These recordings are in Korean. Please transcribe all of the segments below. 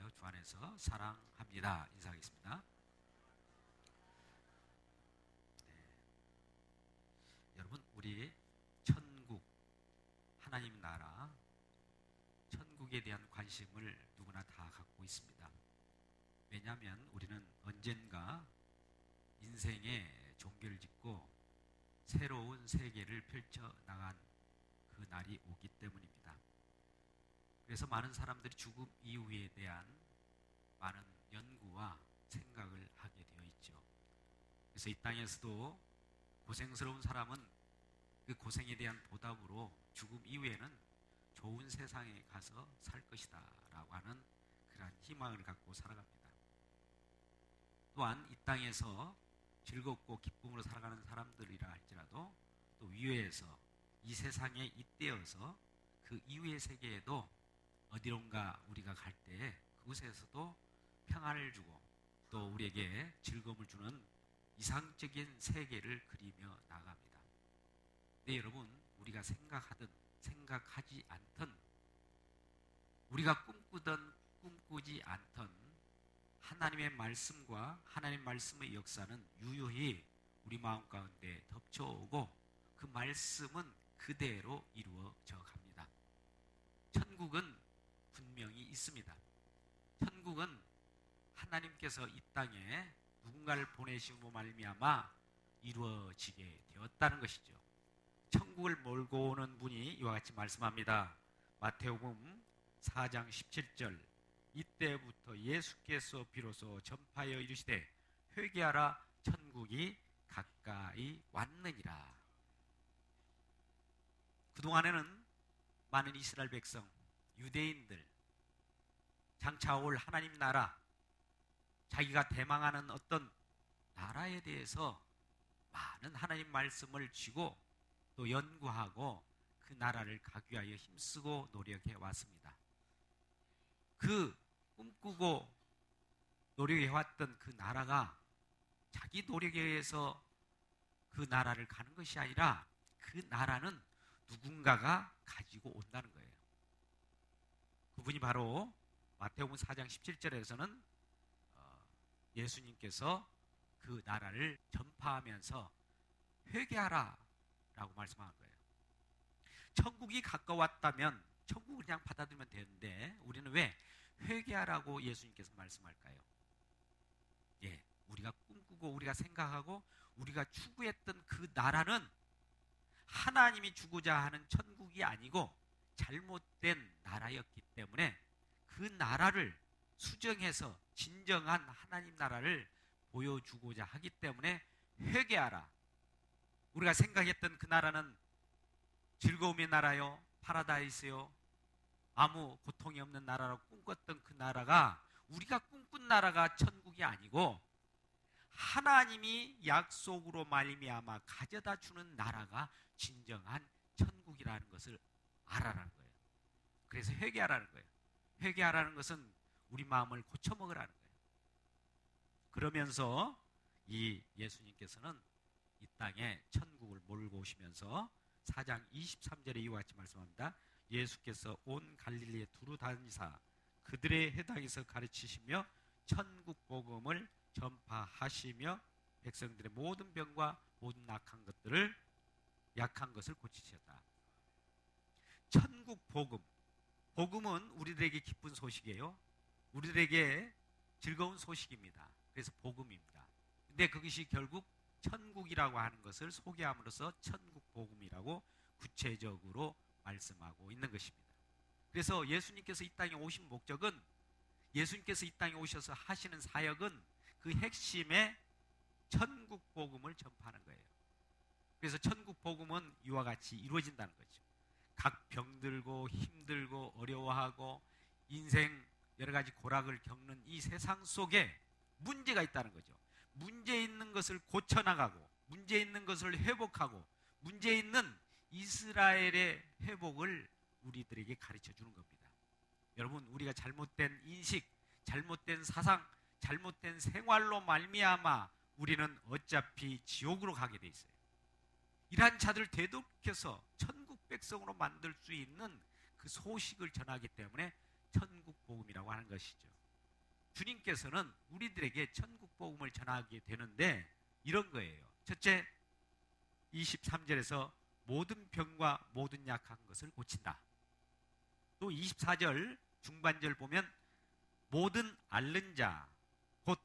안녕하세요. 주 안에서 사랑합니다. 인사하겠습니다. 여러분, 우리 천국, 하나님 나라, 천국에 대한 관심을 누구나 다 갖고 있습니다. 왜냐하면 우리는 언젠가 인생의 종결을 짓고 새로운 세계를 펼쳐나간 그 날이 오기 때문입니다. 그래서 많은 사람들이 죽음 이후에 대한 많은 연구와 생각을 하게 되어 있죠. 그래서 이 땅에서도 고생스러운 사람은 그 고생에 대한 보답으로 죽음 이후에는 좋은 세상에 가서 살 것이다 라고 하는 그러한 희망을 갖고 살아갑니다. 또한 이 땅에서 즐겁고 기쁨으로 살아가는 사람들이라 할지라도 또 위에서 이 세상에 잇대어서 그 이후의 세계에도 어디론가 우리가 갈 때 그곳에서도 평안을 주고 또 우리에게 즐거움을 주는 이상적인 세계를 그리며 나갑니다. 네, 여러분, 우리가 생각하든 생각하지 않든 우리가 꿈꾸든 꿈꾸지 않든 하나님의 말씀과 하나님 말씀의 역사는 유효히 우리 마음 가운데 덮쳐오고 그 말씀은 그대로 이루어져 갑니다. 천국은 분명히 있습니다. 천국은 하나님께서 이 땅에 누군가를 보내심으로 말미암아 이루어지게 되었다는 것이죠. 천국을 몰고 오는 분이 이와 같이 말씀합니다. 마태복음 4장 17절, 이때부터 예수께서 비로소 전파하여 이르시되 회개하라, 천국이 가까이 왔느니라. 그동안에는 많은 이스라엘 백성, 유대인들, 장차 올 하나님 나라, 자기가 대망하는 어떤 나라에 대해서 많은 하나님 말씀을 쥐고 또 연구하고 그 나라를 가기 위하여 힘쓰고 노력해 왔습니다. 그 꿈꾸고 노력해 왔던 그 나라가 자기 노력에 의해서 그 나라를 가는 것이 아니라 그 나라는 누군가가 가지고 온다는 거예요. 그분이 바로 마태복음 4장 17절에서는 예수님께서 그 나라를 전파하면서 회개하라 라고 말씀하는 거예요. 천국이 가까웠다면 천국을 그냥 받아들이면 되는데 우리는 왜 회개하라고 예수님께서 말씀할까요? 예, 우리가 꿈꾸고 우리가 생각하고 우리가 추구했던 그 나라는 하나님이 주고자 하는 천국이 아니고 잘못된 나라였기 때문에 그 나라를 수정해서 진정한 하나님 나라를 보여주고자 하기 때문에 회개하라. 우리가 생각했던 그 나라는 즐거움의 나라요, 파라다이스요, 아무 고통이 없는 나라라고 꿈꿨던 그 나라가 우리가 꿈꾼 나라가 천국이 아니고 하나님이 약속으로 말미암아 가져다 주는 나라가 진정한 천국이라는 것을 알아라는 거예요. 그래서 회개하라는 거예요. 회개하라는 것은 우리 마음을 고쳐먹으라는 거예요. 그러면서 이 예수님께서는 이 땅에 천국을 몰고 오시면서 4장 23절에 이와 같이 말씀합니다. 예수께서 온 갈릴리에 두루 다니사 그들의 회당에서 가르치시며 천국 복음을 전파하시며 백성들의 모든 병과 모든 약한 것을 고치셨다. 천국 복음, 복음은 우리들에게 기쁜 소식이에요. 우리들에게 즐거운 소식입니다. 그래서 복음입니다. 근데 그것이 결국 천국이라고 하는 것을 소개함으로써 천국 복음이라고 구체적으로 말씀하고 있는 것입니다. 그래서 예수님께서 이 땅에 오신 목적은, 예수님께서 이 땅에 오셔서 하시는 사역은 그 핵심의 천국 복음을 전파하는 거예요. 그래서 천국 복음은 이와 같이 이루어진다는 거죠. 각 병들고 힘들고 어려워하고 인생 여러 가지 고락을 겪는 이 세상 속에 문제가 있다는 거죠. 문제 있는 것을 고쳐나가고 문제 있는 것을 회복하고 문제 있는 이스라엘의 회복을 우리들에게 가르쳐 주는 겁니다. 여러분, 우리가 잘못된 인식, 잘못된 사상, 잘못된 생활로 말미암아 우리는 어차피 지옥으로 가게 돼 있어요. 이러한 자들을 되돌켜서 천국 백성으로 만들 수 있는 그 소식을 전하기 때문에 천국 복음이라고 하는 것이죠. 주님께서는 우리들에게 천국 복음을 전하게 되는데 이런 거예요. 첫째, 23절에서 모든 병과 모든 약한 것을 고친다. 또 24절 중반절 보면 모든 앓는 자, 곧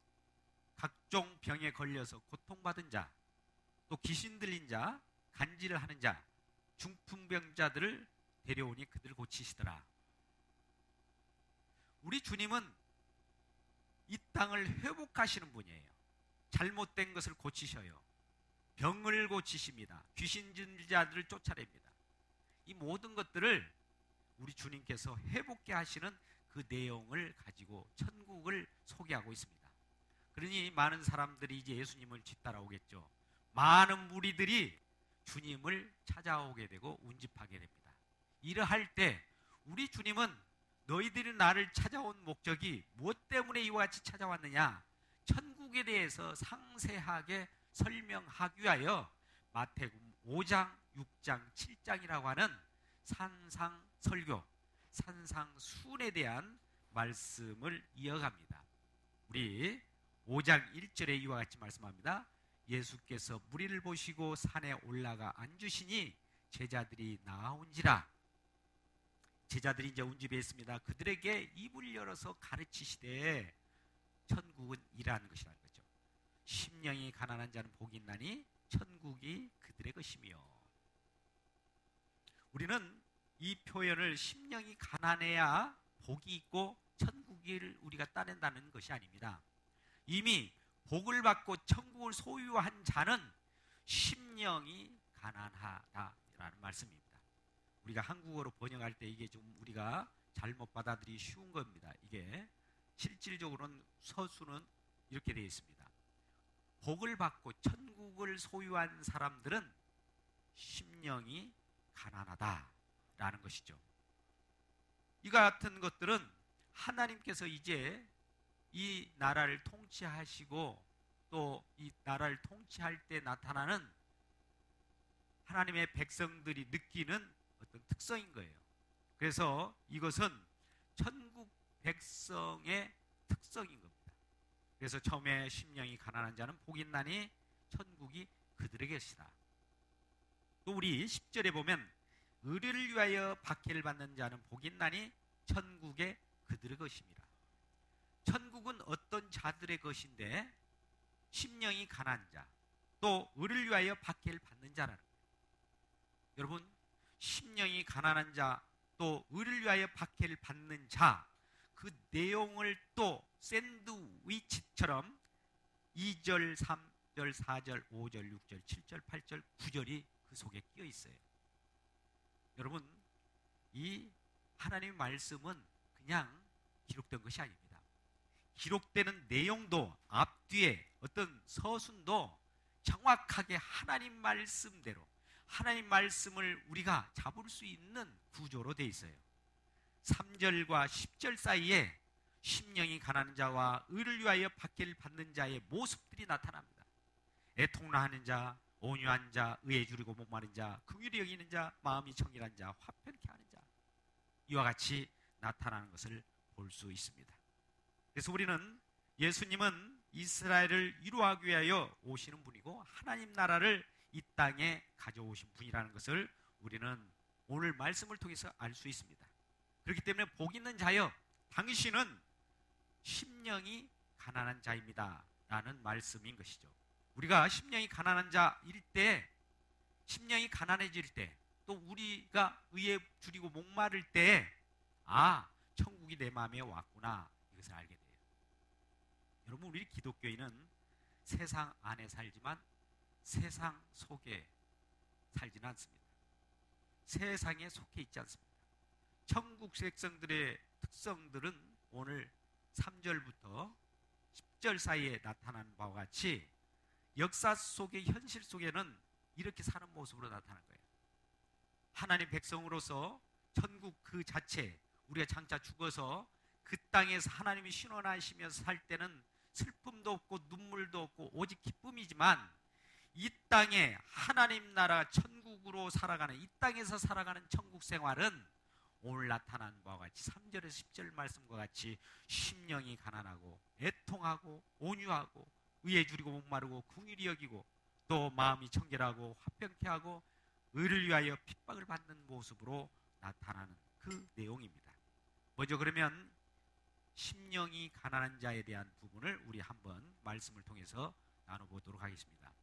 각종 병에 걸려서 고통받은 자, 또 귀신 들린 자, 간질을 하는 자, 중풍병자들을 데려오니 그들을 고치시더라. 우리 주님은 이 땅을 회복하시는 분이에요. 잘못된 것을 고치셔요. 병을 고치십니다. 귀신 들린 자들을 쫓아냅니다. 이 모든 것들을 우리 주님께서 회복케 하시는 그 내용을 가지고 천국을 소개하고 있습니다. 그러니 많은 사람들이 이제 예수님을 뒤따라오겠죠. 많은 무리들이 주님을 찾아오게 되고 운집하게 됩니다. 이러할 때 우리 주님은 너희들이 나를 찾아온 목적이 무엇 때문에 이와 같이 찾아왔느냐? 천국에 대해서 상세하게 설명하기 위하여 마태복음 5장, 6장, 7장이라고 하는 산상설교, 산상순에 대한 말씀을 이어갑니다. 우리 5장 1절에 이와 같이 말씀합니다. 예수께서 무리를 보시고 산에 올라가 앉으시니 제자들이 나아온지라. 제자들이 이제 운집에 있습니다. 그들에게 입을 열어서 가르치시되 천국은 이러한 것이라는 거죠. 심령이 가난한 자는 복이 있나니 천국이 그들의 것이며. 우리는 이 표현을 심령이 가난해야 복이 있고 천국을 우리가 따낸다는 것이 아닙니다. 이미 복을 받고 천국을 소유한 자는 심령이 가난하다라는 말씀입니다. 우리가 한국어로 번역할 때 이게 좀 우리가 잘못 받아들이기 쉬운 겁니다. 이게 실질적으로는 서술은 이렇게 되어 있습니다. 복을 받고 천국을 소유한 사람들은 심령이 가난하다라는 것이죠. 이 같은 것들은 하나님께서 이제 이 나라를 통치하시고 또 이 나라를 통치할 때 나타나는 하나님의 백성들이 느끼는 어떤 특성인 거예요. 그래서 이것은 천국 백성의 특성인 겁니다. 그래서 처음에 심령이 가난한 자는 복이 있나니 천국이 그들에게 것이다. 또 우리 10절에 보면 의를 위하여 박해를 받는 자는 복이 있나니 천국에 그들의 것입니다. 천국은 어떤 자들의 것인데 심령이 가난한 자, 또 의를 위하여 박해를 받는 자라는 거예요. 여러분, 심령이 가난한 자, 또 의를 위하여 박해를 받는 자, 그 내용을 또 샌드위치처럼 2절, 3절, 4절, 5절, 6절, 7절, 8절, 9절이 그 속에 끼어 있어요. 여러분, 이 하나님의 말씀은 그냥 기록된 것이 아닙니다. 기록되는 내용도 앞뒤에 어떤 서순도 정확하게 하나님 말씀대로 하나님 말씀을 우리가 잡을 수 있는 구조로 되어 있어요. 3절과 10절 사이에 심령이 가난한 자와 의를 위하여 박해를 받는 자의 모습들이 나타납니다. 애통나하는 자, 온유한 자, 의에 줄이고 목마른 자, 긍휼히 여기는 자, 마음이 청결한 자, 화평케 하는 자, 이와 같이 나타나는 것을 볼 수 있습니다. 그래서 우리는 예수님은 이스라엘을 위로하기 위하여 오시는 분이고 하나님 나라를 이 땅에 가져오신 분이라는 것을 우리는 오늘 말씀을 통해서 알 수 있습니다. 그렇기 때문에 복 있는 자여, 당신은 심령이 가난한 자입니다 라는 말씀인 것이죠. 우리가 심령이 가난한 자일 때, 심령이 가난해질 때, 또 우리가 의에 줄이고 목마를 때, 아, 천국이 내 마음에 왔구나, 이것을 알게 돼요. 여러분, 우리 기독교인은 세상 안에 살지만 세상 속에 살지는 않습니다. 세상에 속해 있지 않습니다. 천국 백성들의 특성들은 오늘 3절부터 10절 사이에 나타난 바와 같이 역사 속의 현실 속에는 이렇게 사는 모습으로 나타난 거예요. 하나님 백성으로서 천국 그 자체, 우리가 장차 죽어서 그 땅에서 하나님이 신원하시면서 살 때는 슬픔도 없고 눈물도 없고 오직 기쁨이지만, 이 땅에 하나님 나라 천국으로 살아가는, 이 땅에서 살아가는 천국 생활은 오늘 나타난 바와 같이 3절에서 10절 말씀과 같이 심령이 가난하고 애통하고 온유하고 의에 줄이고 목마르고 긍휼히 여기고 또 마음이 청결하고 화평케 하고 의를 위하여 핍박을 받는 모습으로 나타나는 그 내용입니다. 먼저 그러면 심령이 가난한 자에 대한 부분을 우리 한번 말씀을 통해서 나눠보도록 하겠습니다.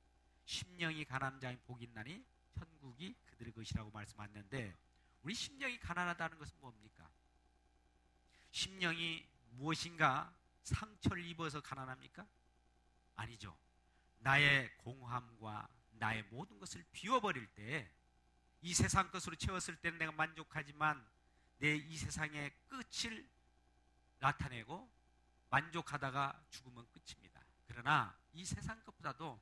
심령이 가난한 자인 복이 있나니 천국이 그들의 것이라고 말씀하셨는데, 우리 심령이 가난하다는 것은 뭡니까? 심령이 무엇인가 상처를 입어서 가난합니까? 아니죠. 나의 공함과 나의 모든 것을 비워버릴 때, 이 세상 것으로 채웠을 때는 내가 만족하지만 내 이 세상의 끝을 나타내고 만족하다가 죽으면 끝입니다. 그러나 이 세상 것보다도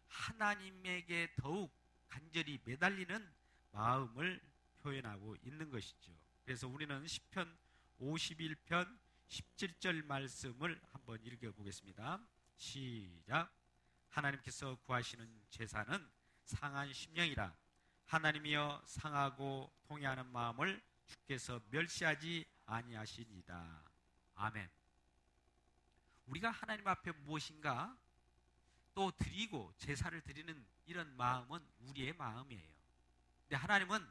하나님에게 더욱 간절히 매달리는 마음을 표현하고 있는 것이죠. 그래서 우리는 시편 51편 17절 말씀을 한번 읽어보겠습니다. 시작. 하나님께서 구하시는 제사는 상한 심령이라. 하나님이여 상하고 통회하는 마음을 주께서 멸시하지 아니하시니이다. 아멘. 우리가 하나님 앞에 무엇인가 또 드리고 제사를 드리는 이런 마음은 우리의 마음이에요. 근데 하나님은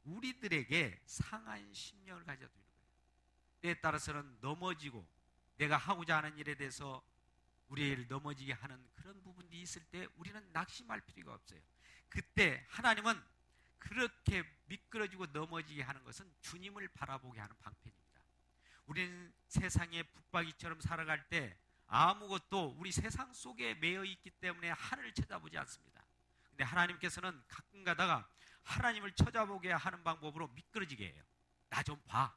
우리들에게 상한 심령을 가져두는 거예요. 때에 따라서는 넘어지고 내가 하고자 하는 일에 대해서 우리를 넘어지게 하는 그런 부분이 있을 때 우리는 낙심할 필요가 없어요. 그때 하나님은 그렇게 미끄러지고 넘어지게 하는 것은 주님을 바라보게 하는 방편입니다. 우리는 세상의 붙박이처럼 살아갈 때 아무것도 우리 세상 속에 매여 있기 때문에 하늘을 쳐다보지 않습니다. 근데 하나님께서는 가끔 가다가 하나님을 쳐다보게 하는 방법으로 미끄러지게 해요. 나 좀 봐.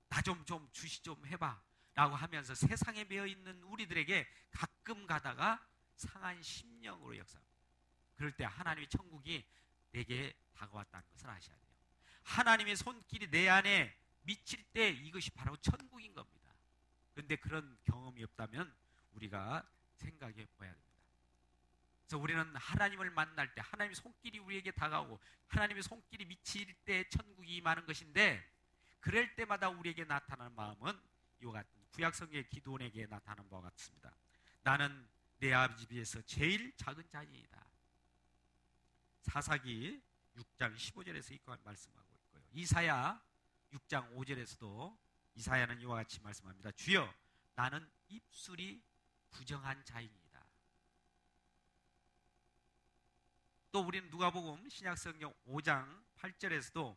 나 좀 주시 좀 해봐. 라고 하면서 세상에 매여 있는 우리들에게 가끔 가다가 상한 심령으로 역사합니다. 그럴 때 하나님의 천국이 내게 다가왔다는 것을 아셔야 돼요. 하나님의 손길이 내 안에 미칠 때 이것이 바로 천국인 겁니다. 그런데 그런 경험이 없다면 우리가 생각해 봐야 됩니다. 그래서 우리는 하나님을 만날 때 하나님의 손길이 우리에게 다가오고 하나님의 손길이 미칠 때 천국이 임하는 것인데, 그럴 때마다 우리에게 나타나는 마음은 이와 같은 구약성경의 기도원에게 나타나는 바와 같습니다. 나는 내 아버지 집에서 제일 작은 자이다. 사사기 6장 15절에서 이렇게 말씀하고 있고요. 이사야 6장 5절에서도 이사야는 이와 같이 말씀합니다. 주여, 나는 입술이 부정한 자입니다. 또 우리는 누가복음 신약성경 5장 8절에서도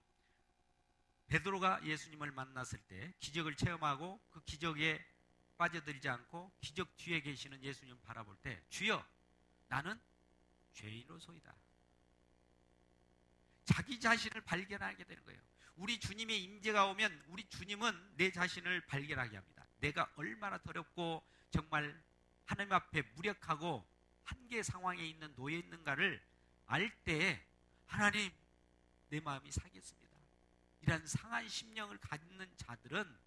베드로가 예수님을 만났을 때 기적을 체험하고 그 기적에 빠져들지 않고 기적 뒤에 계시는 예수님을 바라볼 때 주여, 나는 죄인으로소이다. 자기 자신을 발견하게 되는 거예요. 우리 주님의 임재가 오면 우리 주님은 내 자신을 발견하게 합니다. 내가 얼마나 더럽고 정말 하나님 앞에 무력하고 한계 상황에 있는 놓여 있는가를 알 때에 하나님, 내 마음이 상했습니다. 이런 상한 심령을 갖는 자들은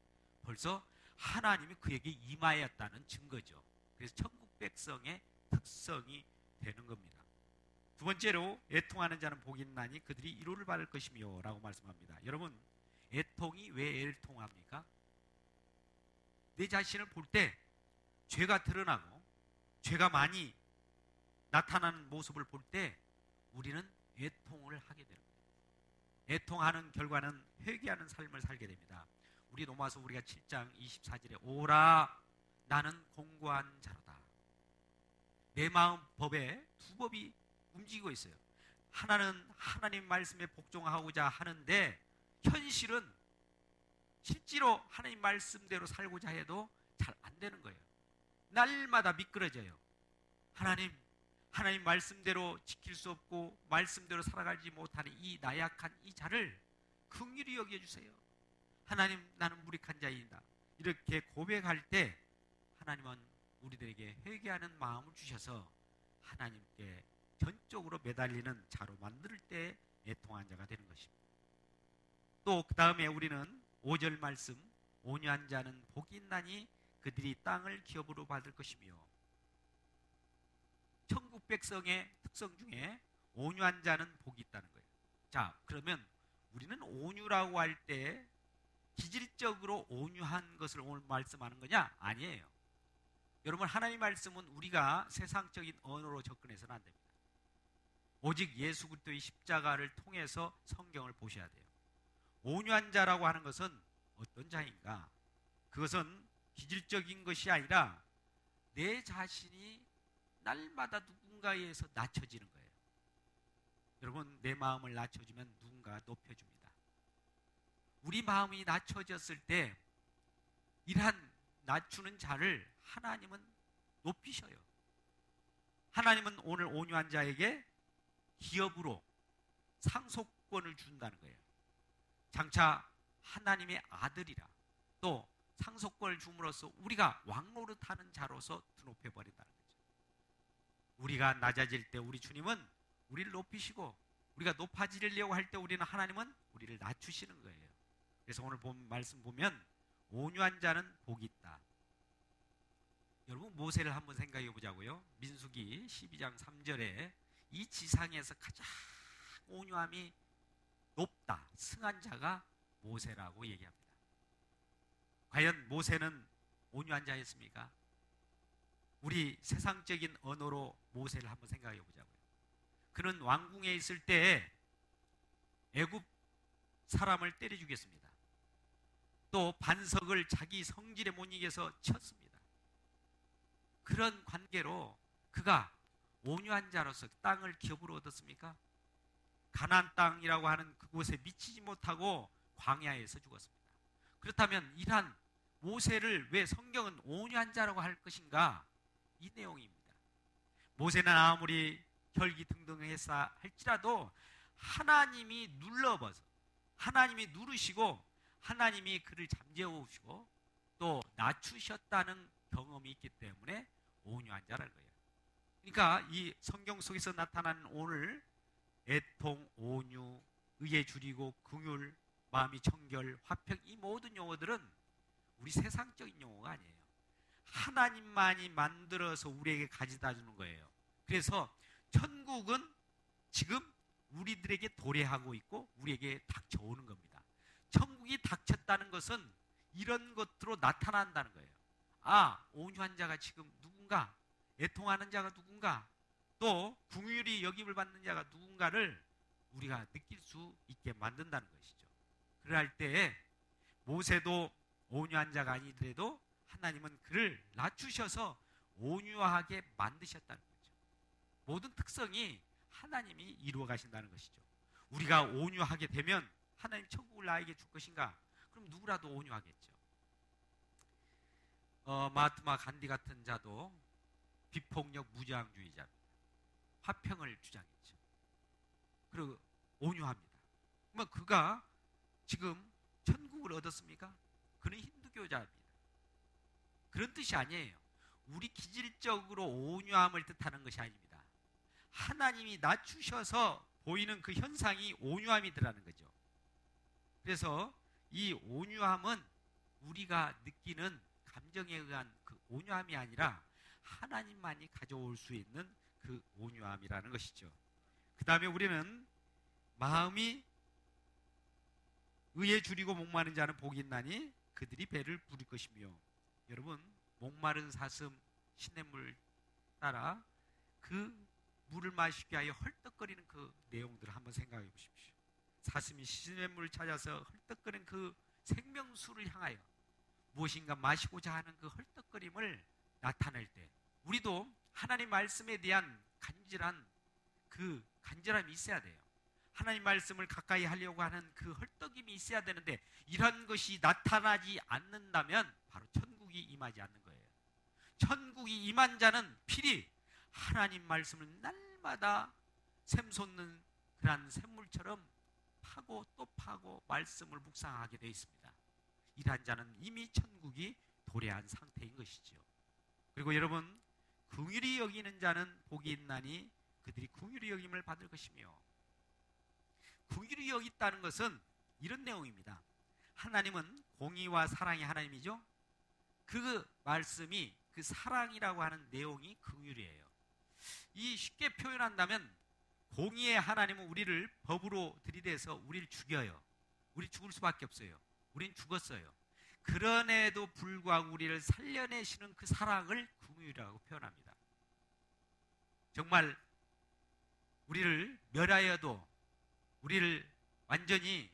벌써 하나님이 그에게 임하였다는 증거죠. 그래서 천국 백성의 특성이 되는 겁니다. 두 번째로, 애통하는 자는 복이 있나니 그들이 위로를 받을 것이며 라고 말씀합니다. 여러분, 애통이 왜 애통합니까? 내 자신을 볼 때 죄가 드러나고 죄가 많이 나타나는 모습을 볼 때 우리는 애통을 하게 되는 거예요. 애통하는 결과는 회개하는 삶을 살게 됩니다. 우리 로마서 우리가 7장 24절에 오라 나는 공고한 자로다. 내 마음 법에 두 법이 움직이고 있어요. 하나는 하나님 말씀에 복종하고자 하는데 현실은 실제로 하나님 말씀대로 살고자 해도 잘 안 되는 거예요. 날마다 미끄러져요. 하나님 말씀대로 지킬 수 없고 말씀대로 살아가지 못하는 이 나약한 이 자를 긍휼히 여겨주세요. 하나님, 나는 무력한 자이다. 이렇게 고백할 때 하나님은 우리들에게 회개하는 마음을 주셔서 하나님께 전적으로 매달리는 자로 만들 때 애통한 자가 되는 것입니다. 또 그 다음에 우리는 5절 말씀, 온유한 자는 복이 있나니 그들이 땅을 기업으로 받을 것이며, 천국 백성의 특성 중에 온유한 자는 복이 있다는 거예요. 자, 그러면 우리는 온유라고 할 때 기질적으로 온유한 것을 오늘 말씀하는 거냐? 아니에요. 여러분, 하나님의 말씀은 우리가 세상적인 언어로 접근해서는 안 됩니다. 오직 예수 그리스도의 십자가를 통해서 성경을 보셔야 돼요. 온유한 자라고 하는 것은 어떤 자인가? 그것은 기질적인 것이 아니라 내 자신이 날마다 누군가에 의해서 낮춰지는 거예요. 여러분, 내 마음을 낮춰주면 누군가 높여줍니다. 우리 마음이 낮춰졌을 때 이러한 낮추는 자를 하나님은 높이셔요. 하나님은 오늘 온유한 자에게 기업으로 상속권을 준다는 거예요. 장차 하나님의 아들이라, 또 상속권을 줌으로써 우리가 왕노릇하는 자로서 드높여버린다는 거죠. 우리가 낮아질 때 우리 주님은 우리를 높이시고, 우리가 높아지려고 할 때 하나님은 우리를 낮추시는 거예요. 그래서 오늘 말씀 보면 온유한 자는 복이 있다. 여러분, 모세를 한번 생각해 보자고요. 민수기 12장 3절에 이 지상에서 가장 온유함이 높다, 승한 자가 모세라고 얘기합니다. 과연 모세는 온유한 자였습니까? 우리 세상적인 언어로 모세를 한번 생각해 보자고요. 그는 왕궁에 있을 때 애굽 사람을 때려 죽였습니다. 또 반석을 자기 성질에 못 이겨서 쳤습니다. 그런 관계로 그가 온유한 자로서 땅을 기업으로 얻었습니까? 가나안 땅이라고 하는 그곳에 미치지 못하고 광야에서 죽었습니다. 그렇다면 이러한 모세를 왜 성경은 온유한 자라고 할 것인가? 이 내용입니다. 모세는 아무리 혈기등등했사 할지라도 하나님이 눌러버서, 하나님이 누르시고 하나님이 그를 잠재우시고 또 낮추셨다는 경험이 있기 때문에 온유한 자라는 거예요. 그러니까 이 성경 속에서 나타나는 오늘 애통, 온유, 의에 줄이고, 긍휼, 마음이 청결, 화평, 이 모든 용어들은 우리 세상적인 용어가 아니에요. 하나님만이 만들어서 우리에게 가져다 주는 거예요. 그래서 천국은 지금 우리들에게 도래하고 있고 우리에게 닥쳐오는 겁니다. 천국이 닥쳤다는 것은 이런 것으로 나타난다는 거예요. 아, 온유한 자가 지금 누군가, 애통하는 자가 누군가, 또 긍휼히 여김을 받는 자가 누군가를 우리가 느낄 수 있게 만든다는 것이죠. 그럴 때 모세도 온유한 자가 아니더라도 하나님은 그를 낮추셔서 온유하게 만드셨다는 거죠. 모든 특성이 하나님이 이루어 가신다는 것이죠. 우리가 온유하게 되면 하나님 천국을 나에게 줄 것인가? 그럼 누구라도 온유하겠죠. 마하트마 간디 같은 자도 비폭력 무저항주의자입니다. 화평을 주장했죠. 그리고 온유합니다. 그러면 그가 지금 천국을 얻었습니까? 그는 힌두교자입니다. 그런 뜻이 아니에요. 우리 기질적으로 온유함을 뜻하는 것이 아닙니다. 하나님이 낮추셔서 보이는 그 현상이 온유함이더라는 거죠. 그래서 이 온유함은 우리가 느끼는 감정에 의한 그 온유함이 아니라 하나님만이 가져올 수 있는 그 온유함이라는 것이죠. 그 다음에 우리는 마음이 의에 줄이고 목마른 자는 복이 있나니 그들이 배를 부를 것이며, 여러분, 목마른 사슴 시냇물 따라 그 물을 마시게 하여 헐떡거리는 그 내용들을 한번 생각해 보십시오. 사슴이 시냇물을 찾아서 헐떡거리는 그 생명수를 향하여 무엇인가 마시고자 하는 그 헐떡거림을 나타낼 때 우리도 하나님 말씀에 대한 간절함이 있어야 돼요. 하나님 말씀을 가까이 하려고 하는 그 헐떡임이 있어야 되는데 이런 것이 나타나지 않는다면 바로 천국이 임하지 않는 거예요. 천국이 임한 자는 필히 하나님 말씀을 날마다 샘솟는 그러한 샘물처럼 파고 또 파고 말씀을 묵상하게 되어 있습니다. 이러한 자는 이미 천국이 도래한 상태인 것이죠. 그리고 여러분, 긍휼히 여기는 자는 복이 있나니 그들이 긍휼히 여김을 받을 것이며, 긍휼히 여겼다는 것은 이런 내용입니다. 하나님은 공의와 사랑의 하나님이죠. 그 말씀이, 그 사랑이라고 하는 내용이 긍휼이에요. 이 쉽게 표현한다면 공의의 하나님은 우리를 법으로 들이대서 우리를 죽여요. 우리 죽을 수밖에 없어요. 우린 죽었어요. 그런에도 불구하고 우리를 살려내시는 그 사랑을 긍휼이라고 표현합니다. 정말 우리를 멸하여도, 우리를 완전히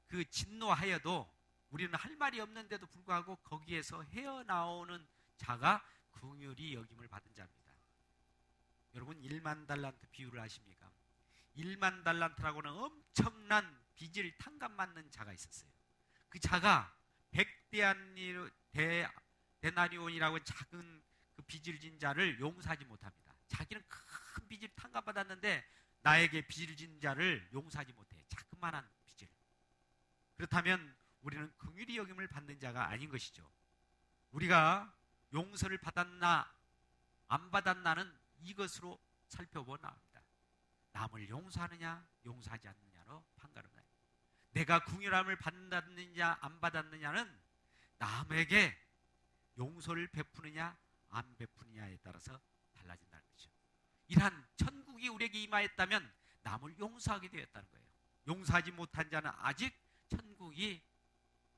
그 진노하여도 우리는 할 말이 없는데도 불구하고 거기에서 헤어나오는 자가 긍휼히 여김을 받은 자입니다. 여러분 1만 달란트 비유를 아십니까? 1만 달란트라고는 엄청난 빚을 탕감받는 자가 있었어요. 그 자가 100데나리온이라고 작은 그 빚을 진 자를 용서하지 못합니다. 자기는 큰 빚을 탕감받았는데 나에게 빚을 진 자를 용서하지 못해. 자그만한 빚을. 그렇다면 우리는 긍휼히 여김을 받는 자가 아닌 것이죠. 우리가 용서를 받았나 안 받았나는 이것으로 살펴보나 합니다. 남을 용서하느냐 용서하지 않느냐로 판가름나요. 내가 긍휼함을 받았느냐 안 받았느냐는 남에게 용서를 베푸느냐 안 베푸느냐에 따라서 달라진다는 거죠. 이러한 천국이 우리에게 임하였다면 남을 용서하게 되었다는 거예요. 용서하지 못한 자는 아직 천국이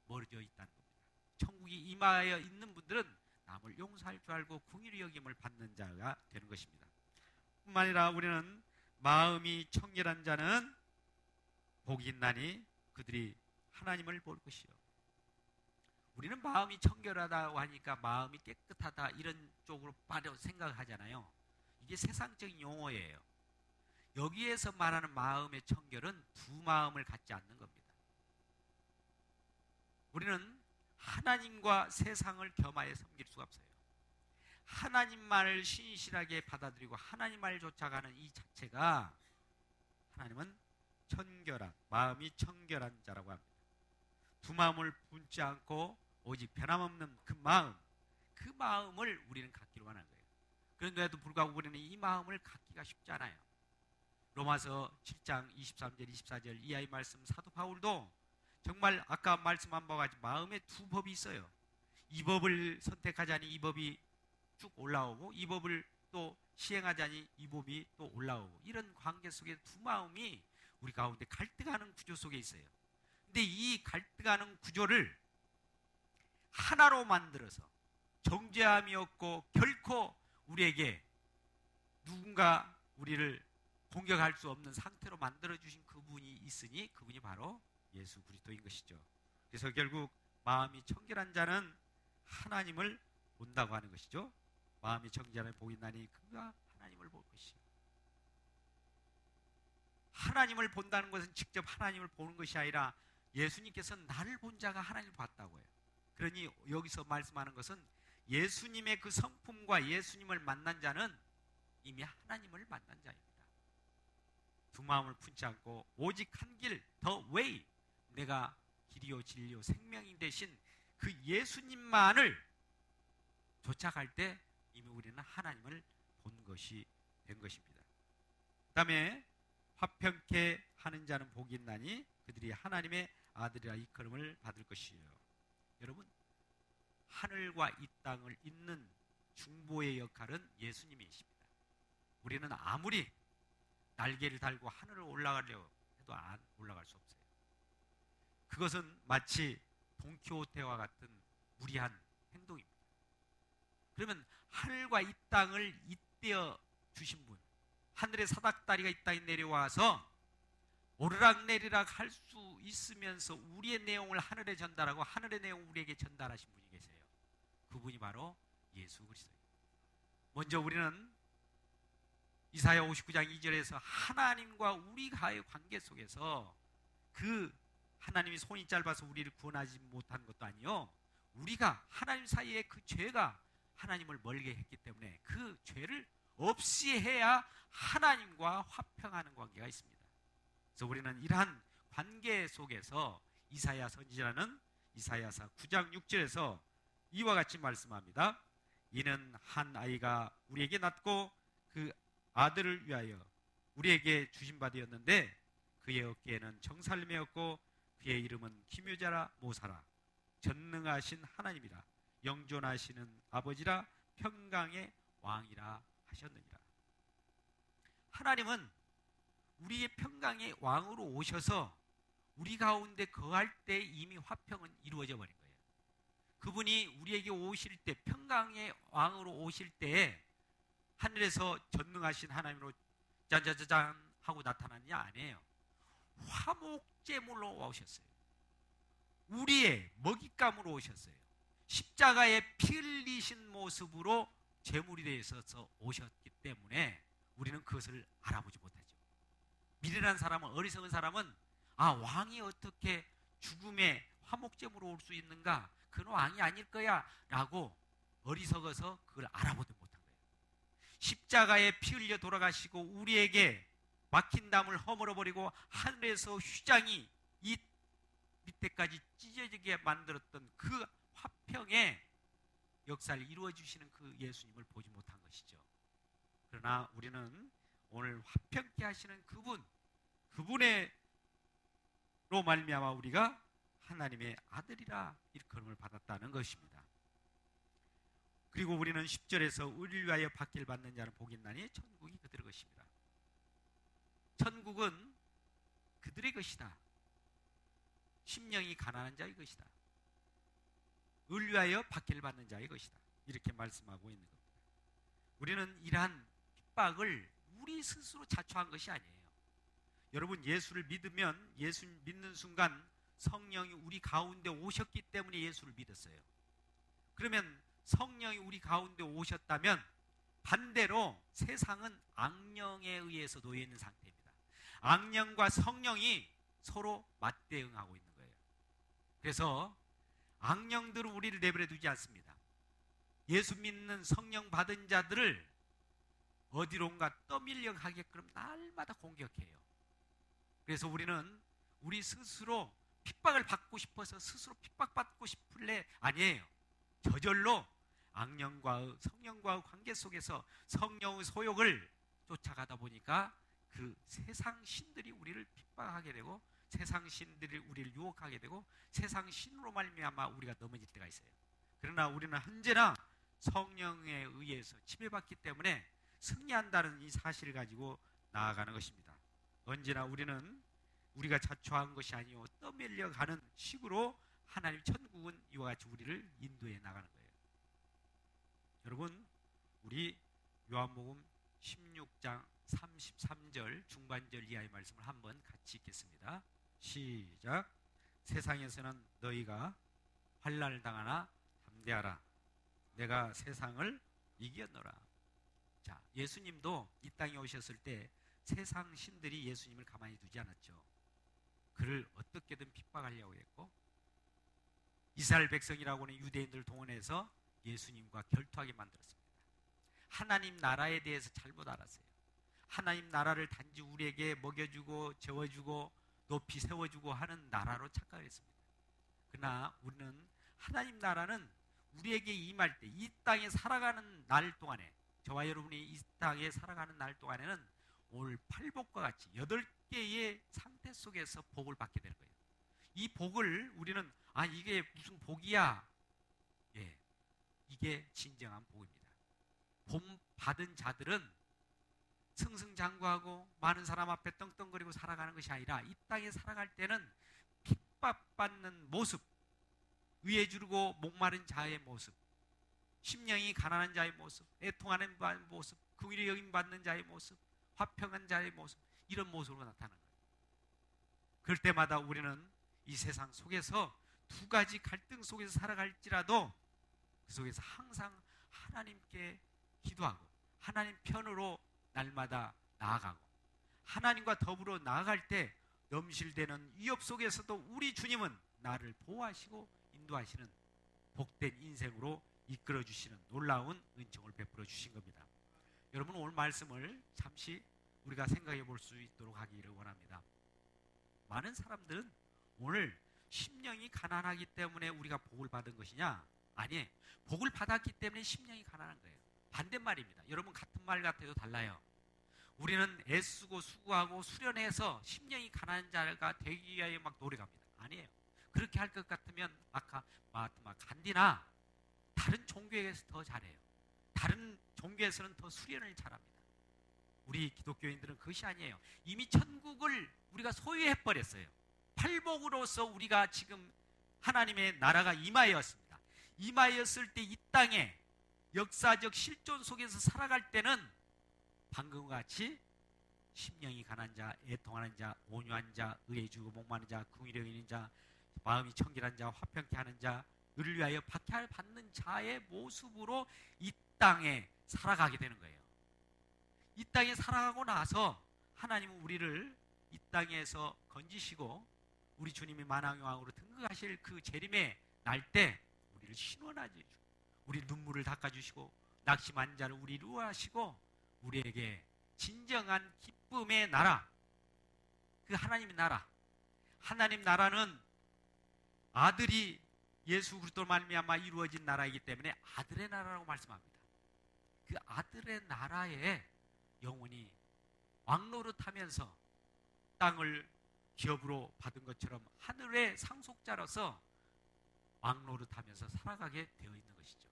멀어져 있다는 겁니다. 천국이 임하여 있는 분들은 남을 용서할 줄 알고 긍휼히 여김을 받는 자가 되는 것입니다. 뿐만 아니라 우리는 마음이 청결한 자는 복이 있나니 그들이 하나님을 볼 것이요. 우리는 마음이 청결하다고 하니까 마음이 깨끗하다 이런 쪽으로 빠져 생각하잖아요. 이게 세상적인 용어예요. 여기에서 말하는 마음의 청결은 두 마음을 갖지 않는 겁니다. 우리는 하나님과 세상을 겸하여 섬길 수가 없어요. 하나님만을 신실하게 받아들이고 하나님만을 쫓아가는 이 자체가 하나님은 청결한, 마음이 청결한 자라고 합니다. 두 마음을 분지 않고 오직 변함없는 그 마음을 우리는 갖기로 하는 거예요. 그런데도 불구하고 우리는 이 마음을 갖기가 쉽지 않아요. 로마서 7장 23절 24절 이하의 말씀 사도 바울도 정말 아까 말씀한 바와 같이 마음에 두 법이 있어요. 이 법을 선택하자니 이 법이 쭉 올라오고 이 법을 또 시행하자니 이 법이 또 올라오고 이런 관계 속에 두 마음이 우리 가운데 갈등하는 구조 속에 있어요. 근데 이 갈등하는 구조를 하나로 만들어서 정죄함이 없고 결코 우리에게 누군가 우리를 공격할 수 없는 상태로 만들어주신 그분이 있으니 그분이 바로 예수 그리스도인 것이죠. 그래서 결국 마음이 청결한 자는 하나님을 본다고 하는 것이죠. 마음이 청결한 복이 있나니 그가 하나님을 볼 것이요. 하나님을 본다는 것은 직접 하나님을 보는 것이 아니라 예수님께서 나를 본 자가 하나님을 봤다고 해요. 그러니 여기서 말씀하는 것은 예수님의 그 성품과 예수님을 만난 자는 이미 하나님을 만난 자입니다. 두 마음을 품지 않고 오직 한 길, 더 웨이, 내가 길이요 진리요 생명이 되신 그 예수님만을 쫓아갈 때 이미 우리는 하나님을 본 것이 된 것입니다. 그 다음에 화평케 하는 자는 복이 있나니 그들이 하나님의 아들이라 일컬음을 받을 것이에요. 여러분, 하늘과 이 땅을 잇는 중보의 역할은 예수님이십니다. 우리는 아무리 날개를 달고 하늘을 올라가려고 해도 안 올라갈 수 없어요. 그것은 마치 돈키호테와 같은 무리한 행동입니다. 그러면 하늘과 이 땅을 잇대어 주신 분, 하늘의 사닥다리가 이 땅에 내려와서 오르락내리락 할 수 있으면서 우리의 내용을 하늘에 전달하고 하늘의 내용을 우리에게 전달하신 분이 계세요. 그분이 바로 예수 그리스도입니다. 먼저 우리는 이사야 59장 2절에서 하나님과 우리가의 관계 속에서 그 하나님이 손이 짧아서 우리를 구원하지 못한 것도 아니요, 우리가 하나님 사이에 그 죄가 하나님을 멀게 했기 때문에 그 죄를 없이 해야 하나님과 화평하는 관계가 있습니다. 그래서 우리는 이러한 관계 속에서 이사야 선지자는 이사야서 9장 6절에서 이와 같이 말씀합니다. 이는 한 아이가 우리에게 낳고 그 아들을 위하여 우리에게 주신 바 되었는데 그의 어깨에는 정사를 메었고 그의 이름은 기묘자라 모사라 전능하신 하나님이라 영존하시는 아버지라 평강의 왕이라 하셨느니라. 하나님은 우리의 평강의 왕으로 오셔서 우리 가운데 거할 때 이미 화평은 이루어져 버린 거예요. 그분이 우리에게 오실 때, 평강의 왕으로 오실 때에 하늘에서 전능하신 하나님으로 짜자자잔 하고 나타나느냐? 아니에요. 화목제물로 오셨어요. 우리의 먹잇감으로 오셨어요. 십자가에 피 흘리신 모습으로 제물이 되어서 오셨기 때문에 우리는 그것을 알아보지 못하죠. 미련한 사람은, 어리석은 사람은 왕이 어떻게 죽음의 화목제물로 올 수 있는가? 그는 왕이 아닐 거야 라고 어리석어서 그걸 알아보지 못한 거예요. 십자가에 피 흘려 돌아가시고 우리에게 막힌 담을 허물어버리고 하늘에서 휘장이 이 밑에까지 찢어지게 만들었던 그 화평의 역사를 이루어주시는 그 예수님을 보지 못한 것이죠. 그러나 우리는 오늘 화평케 하시는 그분의 로 말미암아 우리가 하나님의 아들이라 일컬음을 받았다는 것입니다. 그리고 우리는 10절에서 의를 위하여 받기를 받는 자는 복이 있나니 천국이 그들의 것입니다. 천국은 그들의 것이다. 심령이 가난한 자의 것이다. 의를 위하여 받기를 받는 자의 것이다. 이렇게 말씀하고 있는 겁니다. 우리는 이러한 핍박을 우리 스스로 자초한 것이 아니에요. 여러분, 예수를 믿으면, 예수 믿는 순간 성령이 우리 가운데 오셨기 때문에 예수를 믿었어요. 그러면 성령이 우리 가운데 오셨다면 반대로 세상은 악령에 의해서 놓여 있는 상태입니다. 악령과 성령이 서로 맞대응하고 있는 거예요. 그래서 악령들은 우리를 내버려 두지 않습니다. 예수 믿는 성령 받은 자들을 어디론가 떠밀려 가게끔 날마다 공격해요. 그래서 우리는 우리 스스로 핍박을 받고 싶어서 스스로 핍박받고 싶을래? 아니에요. 저절로 악령과 성령과의 관계 속에서 성령의 소욕을 쫓아가다 보니까 그 세상 신들이 우리를 핍박하게 되고 세상 신들이 우리를 유혹하게 되고 세상 신으로 말미암아 우리가 넘어질 때가 있어요. 그러나 우리는 언제나 성령에 의해서 지배받기 때문에 승리한다는 이 사실을 가지고 나아가는 것입니다. 언제나 우리는 우리가 자초한 것이 아니요 떠밀려가는 식으로 하나님 천국은 이와 같이 우리를 인도해 나가는 거예요. 여러분, 우리 요한복음 16장 33절 중반절 이하의 말씀을 한번 같이 읽겠습니다. 시작. 세상에서는 너희가 환난을 당하나 담대하라. 내가 세상을 이겼노라. 자, 예수님도 이 땅에 오셨을 때 세상 신들이 예수님을 가만히 두지 않았죠. 그를 어떻게든 핍박하려고 했고 이스라엘 백성이라고 하는 유대인들을 동원해서 예수님과 결투하게 만들었습니다. 하나님 나라에 대해서 잘못 알았어요. 하나님 나라를 단지 우리에게 먹여주고 재워주고 높이 세워주고 하는 나라로 착각했습니다. 그러나 우리는 하나님 나라는 우리에게 임할 때 이 땅에 살아가는 날 동안에 저와 여러분이 이 땅에 살아가는 날 동안에는 오늘 팔복과 같이 8개의 상태 속에서 복을 받게 될 거예요. 이 복을 우리는 이게 무슨 복이야? 예, 이게 진정한 복입니다. 복 받은 자들은 승승장구하고 많은 사람 앞에 떵떵거리고 살아가는 것이 아니라 이 땅에 살아갈 때는 핍박받는 모습, 위에 주르고 목마른 자의 모습, 심령이 가난한 자의 모습, 애통하는 모습, 긍휼히 여김받는 자의 모습, 화평한 자의 모습, 이런 모습으로 나타나는 거예요. 그럴 때마다 우리는 이 세상 속에서 두 가지 갈등 속에서 살아갈지라도 그 속에서 항상 하나님께 기도하고 하나님 편으로 날마다 나아가고 하나님과 더불어 나아갈 때 넘실대는 위협 속에서도 우리 주님은 나를 보호하시고 인도하시는 복된 인생으로 이끌어주시는 놀라운 은총을 베풀어 주신 겁니다. 여러분, 오늘 말씀을 잠시 우리가 생각해 볼 수 있도록 하기를 원합니다. 많은 사람들은 오늘 심령이 가난하기 때문에 우리가 복을 받은 것이냐? 아니에요. 복을 받았기 때문에 심령이 가난한 거예요. 반대말입니다. 여러분, 같은 말 같아도 달라요. 우리는 애쓰고 수고하고 수련해서 심령이 가난한 자가 되기 위하여 막 노력합니다. 아니에요. 그렇게 할 것 같으면 아까 마하트마 간디나 다른 종교에서 더 잘해요. 다른 종교에서는 더 수련을 잘합니다. 우리 기독교인들은 그것이 아니에요. 이미 천국을 우리가 소유해버렸어요. 팔복으로서 우리가 지금 하나님의 나라가 임하였습니다. 임하였을 때 이 땅에 역사적 실존 속에서 살아갈 때는 방금과 같이 심령이 가난 자, 애통하는 자, 온유한 자, 의에 주고 목마른 자, 궁일에 있는 자, 마음이 청결한 자, 화평케 하는 자, 의를 위하여 박해를 받는 자의 모습으로 이 땅에 살아가게 되는 거예요. 이 땅에 살아가고 나서 하나님은 우리를 이 땅에서 건지시고 우리 주님이 만왕왕으로 등극하실 그 재림의 날 때 우리를 신원하여 주시고 우리 눈물을 닦아주시고 낙심한 자를 우리 루하시고 우리에게 진정한 기쁨의 나라, 그 하나님의 나라, 하나님 나라는 아들이 예수 그리스도로 말미암아 이루어진 나라이기 때문에 아들의 나라라고 말씀합니다. 그 아들의 나라에 영원히 왕노릇하면서 땅을 기업으로 받은 것처럼 하늘의 상속자로서 왕노릇하면서 살아가게 되어 있는 것이죠.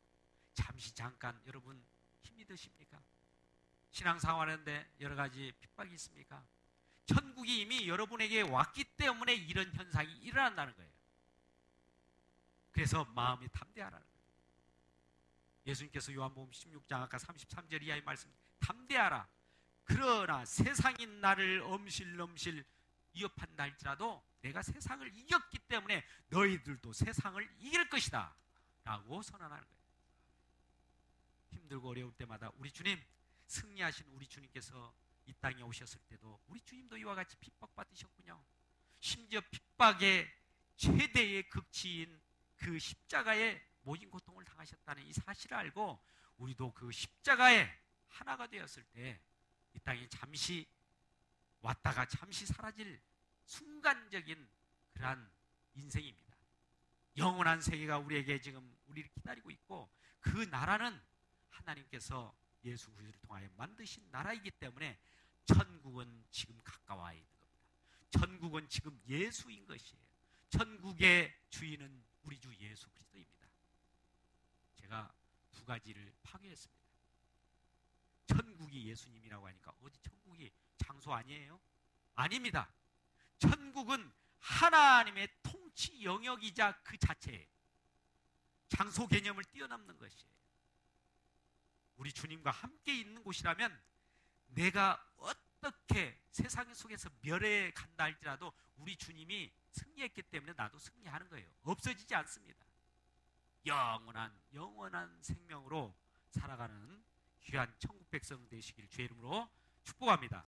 잠시 잠깐 여러분 힘이 드십니까? 신앙생활하는데 여러 가지 핍박이 있습니까? 천국이 이미 여러분에게 왔기 때문에 이런 현상이 일어난다는 거예요. 그래서 마음이 담대하라는 거예요. 예수님께서 요한복음 16장 아까 33절 이하의 말씀, 담대하라. 그러나 세상이 나를 엄실엄실 위협한다 할지라도 내가 세상을 이겼기 때문에 너희들도 세상을 이길 것이다 라고 선언하는 거예요. 힘들고 어려울 때마다 우리 주님, 승리하신 우리 주님께서 이 땅에 오셨을 때도 우리 주님도 이와 같이 핍박받으셨군요. 심지어 핍박의 최대의 극치인 그 십자가에 모진 고통을 당하셨다는 이 사실을 알고 우리도 그 십자가에 하나가 되었을 때 이 땅에 잠시 왔다가 잠시 사라질 순간적인 그러한 인생입니다. 영원한 세계가 우리에게 지금 우리를 기다리고 있고 그 나라는 하나님께서 예수 그리스도를 통하여 만드신 나라이기 때문에 천국은 지금 가까워 있는 겁니다. 천국은 지금 예수인 것이에요. 천국의 주인은 우리 주 예수 그리스도입니다. 제가 두 가지를 파괴했습니다. 천국이 예수님이라고 하니까 어디 천국이 장소 아니에요? 아닙니다. 천국은 하나님의 통치 영역이자 그 자체예요. 장소 개념을 뛰어넘는 것이에요. 우리 주님과 함께 있는 곳이라면 내가 어떻게 세상 속에서 멸해 간다 할지라도 우리 주님이 승리했기 때문에 나도 승리하는 거예요. 없어지지 않습니다. 영원한 생명으로 살아가는 귀한 천국 백성 되시길 주의 이름으로 축복합니다.